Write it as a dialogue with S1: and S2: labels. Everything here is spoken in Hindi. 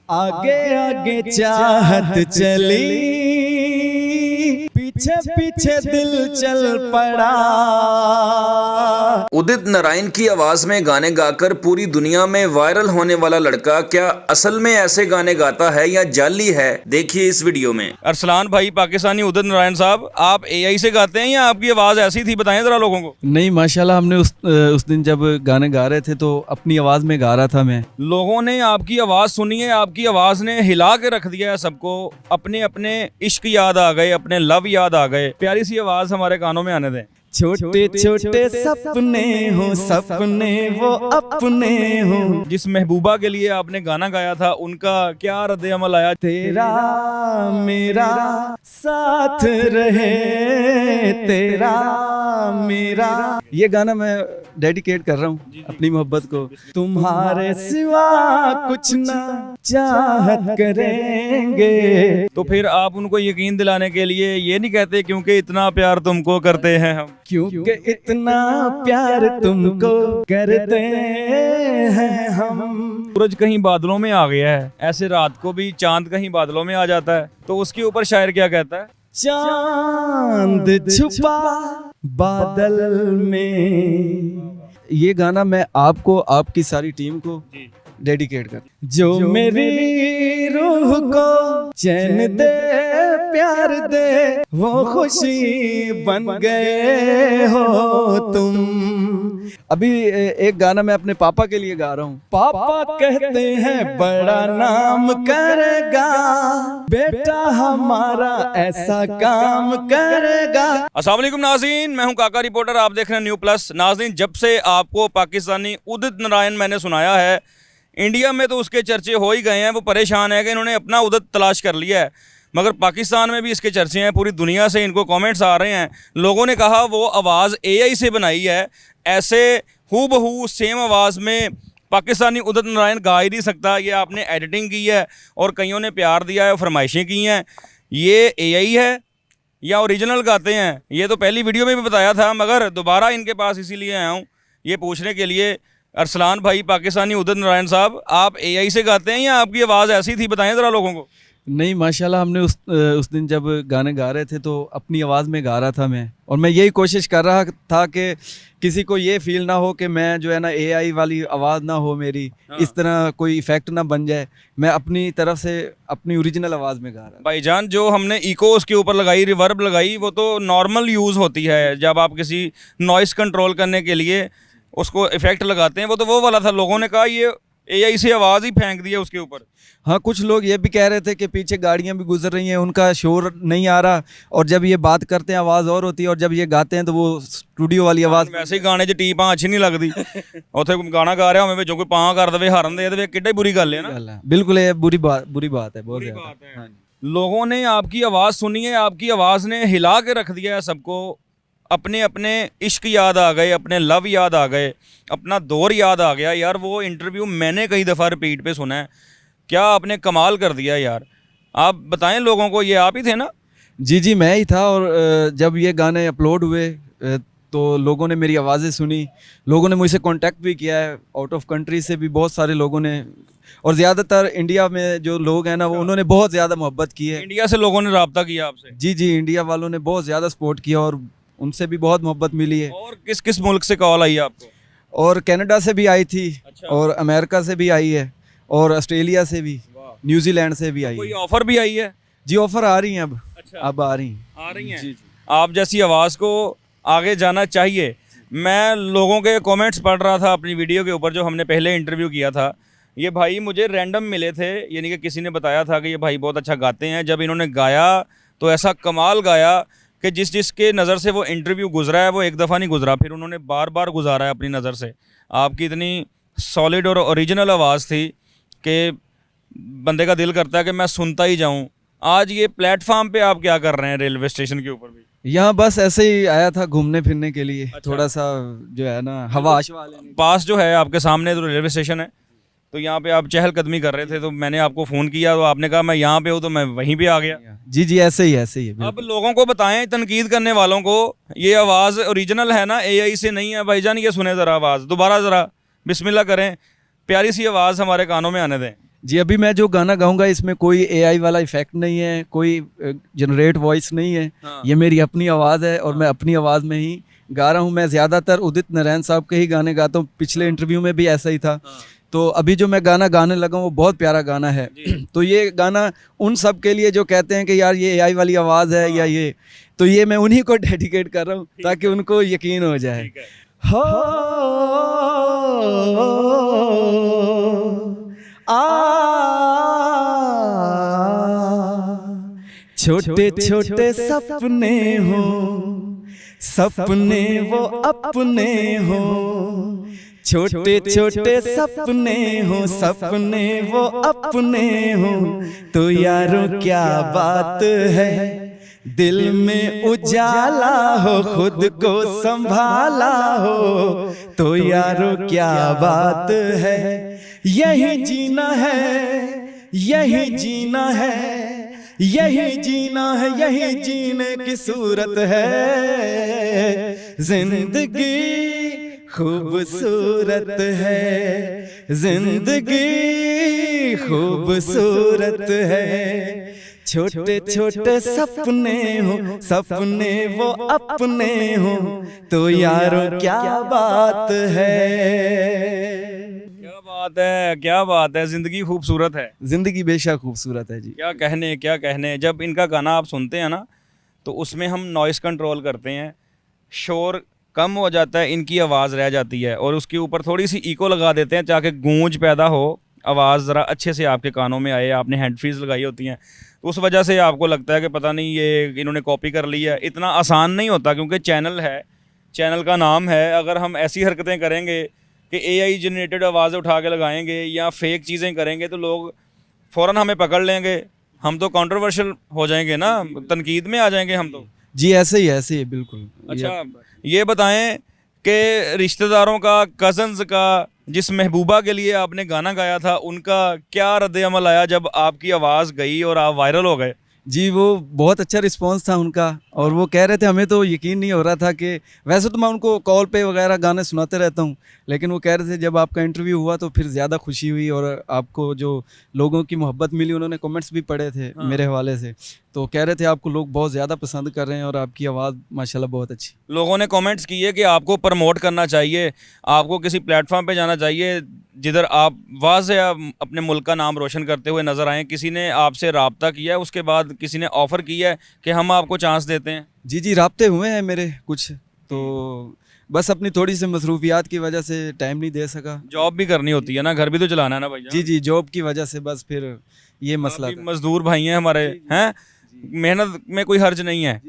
S1: आगे आगे चाहत चली, पीछे पीछे दिल चल पड़ा।
S2: उदित नारायण की आवाज में गाने गाकर पूरी दुनिया में वायरल होने वाला लड़का क्या असल में ऐसे गाने गाता है या जाली है? देखिए इस वीडियो में।
S3: अरसलान भाई पाकिस्तानी उदित नारायण साहब, आप एआई से गाते हैं या आपकी आवाज ऐसी थी? बताएं जरा लोगों को।
S1: नहीं माशाल्लाह, हमने उस दिन जब गाने गा रहे थे तो अपनी आवाज में गा रहा था मैं।
S3: लोगों ने आपकी आवाज सुनी है, आपकी आवाज ने हिला के रख दिया है सबको। अपने अपने इश्क याद आ गए, अपने लव याद आ गए। प्यारी सी आवाज हमारे कानों में आने दें।
S1: छोटे छोटे सपने हो, सपने वो अपने हो।
S3: जिस महबूबा के लिए आपने गाना गाया था उनका क्या रद्द अमल आया?
S1: तेरा मेरा साथ रहे, तेरा मेरा। ये गाना मैं डेडिकेट कर रहा हूँ अपनी मोहब्बत को। तुम्हारे सिवा कुछ ना चाहत करेंगे।
S3: तो फिर आप उनको यकीन दिलाने के लिए ये नहीं कहते क्योंकि इतना प्यार तुमको करते हैं हम?
S1: क्योंकि इतना प्यार तुमको करते हैं हम।
S3: सूरज कहीं बादलों में आ गया है, ऐसे रात को भी चांद कहीं बादलों में आ जाता है। तो उसके ऊपर शायर क्या कहता है?
S1: चांद छुपा बादल में। ये गाना मैं आपको, आपकी सारी टीम को डेडिकेट कर। जो मेरी रूह को चैन दे, प्यार दे, वो खुशी बन गए हो तुम। अभी एक गाना मैं अपने पापा के लिए गा रहा हूँ। पापा कहते हैं बड़ा नाम करेगा, बेटा हमारा ऐसा काम करेगा।
S3: अस्सलाम वालेकुम नाज़रीन, मैं हूं काका रिपोर्टर, आप देख रहे हैं न्यू प्लस। नाज़रीन, जब से आपको पाकिस्तानी उदित नारायण मैंने सुनाया है, इंडिया में तो उसके चर्चे हो ही गए हैं। वो परेशान है कि इन्होंने अपना उदित तलाश कर लिया है, मगर पाकिस्तान में भी इसके चर्चे हैं। पूरी दुनिया से इनको कमेंट्स आ रहे हैं। लोगों ने कहा वो आवाज़ एआई से बनाई है, ऐसे हूबहू सेम आवाज़ में पाकिस्तानी उदित नारायण गा ही नहीं सकता, ये आपने एडिटिंग की है और कईयों ने प्यार दिया है, फरमाइशें की हैं। ये एआई है या ओरिजिनल गाते हैं? ये तो पहली वीडियो में भी बताया था, मगर दोबारा इनके पास इसीलिए आया हूँ ये पूछने के लिए। अरसलान भाई पाकिस्तानी उदित नारायण साहब, आप एआई से गाते हैं या आपकी आवाज़ ऐसी थी? बताएं ज़रा लोगों को।
S1: नहीं माशाल्लाह, हमने उस दिन जब गाने गा रहे थे तो अपनी आवाज़ में गा रहा था मैं। और मैं यही कोशिश कर रहा था कि किसी को ये फील ना हो कि मैं जो है ना एआई वाली आवाज़ ना हो मेरी, इस तरह कोई इफेक्ट ना बन जाए। मैं अपनी तरफ से अपनी ओरिजिनल आवाज़ में गा रहा था।
S3: भाईजान, जो हमने इको उसके ऊपर लगाई, रिवर्ब लगाई, वो तो नॉर्मल यूज़ होती है जब आप किसी नॉइस कंट्रोल करने के लिए उसको इफेक्ट लगाते हैं। वो वाला था। लोगों ने कहा ये एआई से आवाज़ ही फेंक दिया उसके ऊपर।
S1: हाँ, कुछ लोग ये भी कह रहे थे कि पीछे गाड़ियाँ भी गुजर रही हैं, उनका शोर नहीं आ रहा, और जब ये बात करते हैं आवाज़ और होती है, और जब ये गाते हैं तो वो स्टूडियो वाली आवाज़।
S3: वैसे ही गाने 'ਚ टी पां अच्छी नहीं लगती। ਉੱਥੇ गाना गा रहा होवे, जो कोई पां कर देवे, हारन दे देवे, किड्डी बुरी गल है ना।
S1: बिल्कुल, ये बुरी बात है, बहुत ज़्यादा।
S3: लोगों ने आपकी आवाज़ सुनी है, आपकी आवाज़ ने हिला के रख दिया है सबको। अपने अपने इश्क याद आ गए, अपने लव याद आ गए, अपना दौर याद आ गया। यार वो इंटरव्यू मैंने कई दफ़ा रिपीट पे सुना है। क्या आपने कमाल कर दिया यार। आप बताएं लोगों को, ये आप ही थे ना?
S1: जी, मैं ही था। और जब ये गाने अपलोड हुए तो लोगों ने मेरी आवाज़ें सुनी, लोगों ने मुझसे कांटेक्ट भी किया है, आउट ऑफ कंट्री से भी बहुत सारे लोगों ने, और ज़्यादातर इंडिया में जो लोग हैं ना, वो उन्होंने बहुत ज़्यादा मोहब्बत की है।
S3: इंडिया से लोगों ने रब्ता किया आपसे?
S1: जी, इंडिया वालों ने बहुत ज़्यादा सपोर्ट किया और उनसे भी बहुत मोहब्बत मिली है।
S3: और किस किस मुल्क से कॉल आई है आपको?
S1: और कनाडा से भी आई थी।
S3: अच्छा।
S1: और अमेरिका से भी आई है, और ऑस्ट्रेलिया से भी, न्यूजीलैंड से भी आई
S3: कोई
S1: है।
S3: ऑफर भी आई है?
S1: जी, ऑफर आ रही हैं अब।
S3: अच्छा।
S1: अब आ रही
S3: हैं।
S1: जी।
S3: आप जैसी आवाज़ को आगे जाना चाहिए। मैं लोगों के कमेंट्स पढ़ रहा था अपनी वीडियो के ऊपर, जो हमने पहले इंटरव्यू किया था। ये भाई मुझे रैंडम मिले थे, यानी कि किसी ने बताया था कि ये भाई बहुत अच्छा गाते हैं। जब इन्होंने गाया तो ऐसा कमाल गाया कि जिसके नज़र से वो इंटरव्यू गुजरा है, वो एक दफ़ा नहीं गुजरा, फिर उन्होंने बार बार गुजारा है अपनी नज़र से। आपकी इतनी सॉलिड और ओरिजिनल आवाज़ थी कि बंदे का दिल करता है कि मैं सुनता ही जाऊं। आज ये प्लेटफॉर्म पे आप क्या कर रहे हैं रेलवे स्टेशन के ऊपर भी?
S1: यहाँ बस ऐसे ही आया था घूमने फिरने के लिए।
S3: अच्छा।
S1: थोड़ा सा जो है ना हवा
S3: पास जो है आपके सामने तो रेलवे स्टेशन है, तो यहाँ पे आप चहलकदमी कर रहे थे, तो मैंने आपको फ़ोन किया, तो आपने कहा मैं यहाँ पे हूँ, तो मैं वहीं पे आ गया।
S1: जी, ऐसे ही है।
S3: अब लोगों को बताएं, तनकीद करने वालों को, ये आवाज़ ओरिजिनल है ना, एआई से नहीं है। भाईजान ये सुने ज़रा आवाज़ दोबारा, ज़रा बिस्मिल्लाह करें, प्यारी सी आवाज़ हमारे कानों में आने दें।
S1: जी अभी मैं जो गाना गाऊंगा इसमें कोई एआई वाला इफेक्ट नहीं है, कोई जनरेट वॉइस नहीं है।
S3: हाँ।
S1: ये मेरी अपनी आवाज़ है और मैं अपनी आवाज़ में ही गा रहा हूँ। मैं ज़्यादातर उदित नारायण साहब के ही गाने गाता हूँ, पिछले इंटरव्यू में भी ऐसा ही था। तो अभी जो मैं गाना गाने लगा हूँ वो बहुत प्यारा गाना है। तो ये गाना उन सब के लिए जो कहते हैं कि यार ये एआई वाली आवाज़ है या ये, तो ये मैं उन्हीं को डेडिकेट कर रहा हूँ ताकि उनको यकीन हो जाए। हो छोटे छोटे सपने हो, सपने वो अपने हो, छोटे छोटे सपने हो, सपने वो अपने हो, तो यारों क्या बात है, दिल में उजाला हो, खुद को संभाला हो, तो यारों क्या बात है, यही जीना है, यही जीना है, यही जीना है, यही जीने की सूरत है, जिंदगी खूबसूरत है, जिंदगी खूबसूरत है, छोटे छोटे सपने हो, सपने वो अपने हो, तो यारों क्या बात है।
S3: क्या बात है, क्या बात है, जिंदगी खूबसूरत है।
S1: जिंदगी बेशक खूबसूरत है जी।
S3: क्या कहने, क्या कहने। जब इनका गाना आप सुनते हैं ना तो उसमें हम नॉइस कंट्रोल करते हैं, शोर कम हो जाता है, इनकी आवाज़ रह जाती है और उसके ऊपर थोड़ी सी इको लगा देते हैं ताकि गूंज पैदा हो, आवाज़ ज़रा अच्छे से आपके कानों में आए। आपने हेड फ्रीज लगाई होती हैं तो उस वजह से आपको लगता है कि पता नहीं ये इन्होंने कॉपी कर ली है। इतना आसान नहीं होता क्योंकि चैनल है, चैनल का नाम है। अगर हम ऐसी हरकतें करेंगे कि एआई जनरेटेड आवाज़ें उठा के लगाएंगे या फेक चीज़ें करेंगे तो लोग फ़ौरन हमें पकड़ लेंगे, हम तो कंट्रोवर्शियल हो जाएंगे ना, तनकीद में आ जाएंगे हम तो।
S1: जी ऐसे ही बिल्कुल।
S3: अच्छा ये बताएं कि रिश्तेदारों का, कज़न्स का, जिस महबूबा के लिए आपने गाना गाया था उनका क्या रद्द-ए-अमल आया जब आपकी आवाज़ गई और आप वायरल हो गए?
S1: जी वो बहुत अच्छा रिस्पांस था उनका और वो कह रहे थे, हमें तो यकीन नहीं हो रहा था कि, वैसे तो मैं उनको कॉल पे वगैरह गाने सुनाते रहता हूँ, लेकिन वो कह रहे थे जब आपका इंटरव्यू हुआ तो फिर ज़्यादा खुशी हुई और आपको जो लोगों की मोहब्बत मिली, उन्होंने कमेंट्स भी पढ़े थे मेरे हवाले से, तो कह रहे थे आपको लोग बहुत ज़्यादा पसंद कर रहे हैं और आपकी आवाज़ माशाल्लाह बहुत अच्छी।
S3: लोगों ने कमेंट्स किए कि आपको प्रमोट करना चाहिए, आपको किसी प्लेटफॉर्म पे जाना चाहिए जिधर आप वाज़े अपने मुल्क का नाम रोशन करते हुए नज़र आएँ। किसी ने आपसे रब्ता किया है, उसके बाद किसी ने ऑफ़र किया है कि हम आपको चांस देते हैं?
S1: जी राब्ते हुए हैं मेरे कुछ, तो बस अपनी थोड़ी सी मसरूफियात की वजह से टाइम नहीं दे सका।
S3: जॉब भी करनी होती है ना, घर भी तो चलाना है ना भैया।
S1: जी जॉब की वजह से बस फिर ये मसला
S3: आप भी
S1: था।
S3: मजदूर भाई हैं हमारे, हैं, मेहनत में कोई हर्ज नहीं है।